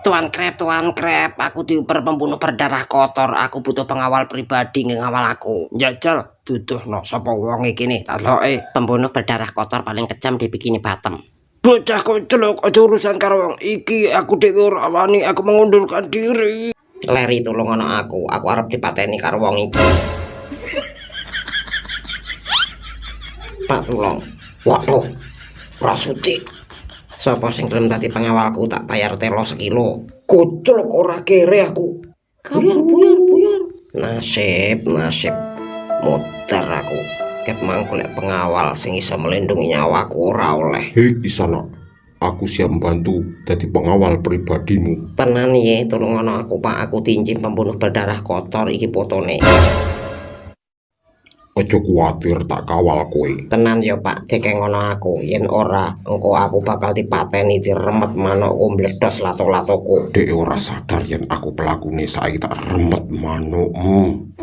Tuan Krep, aku diuper pembunuh berdarah kotor. Aku butuh pengawal pribadi ngawal aku. Jajal, duduhno sapa wong iki nih, taloke. Pembunuh berdarah kotor paling kejam di Bikini Bottom. Bocah kocelok, aja urusan karo wong iki. Aku dhewe ora wani, aku mengundurkan diri. Leri tulung ana aku arep dipateni karo wong iki. Pak tulung. Waduh, Rasuti. Sapa sing gelem dadi pengawalku tak bayar telo sekilo. Kocelok ora kere aku. Buyar. Nasib. Muter aku. Ket mangkulek pengawal sing iso melindungi nyawaku ora oleh. Hei Kisana, aku siap membantu jadi pengawal pribadimu. Tenan ye, tulung ana aku Pak, aku tinjim pembunuh berdarah kotor iki fotone. Ojo kuwatir tak kawal kowe. Tenan ya Pak, dekeng ngono aku. Yen ora, engko aku bakal dipateni diremet manukku mbledos lato-latoku. Dek ora sadar yen aku pelakune saiki tak remet manukmu.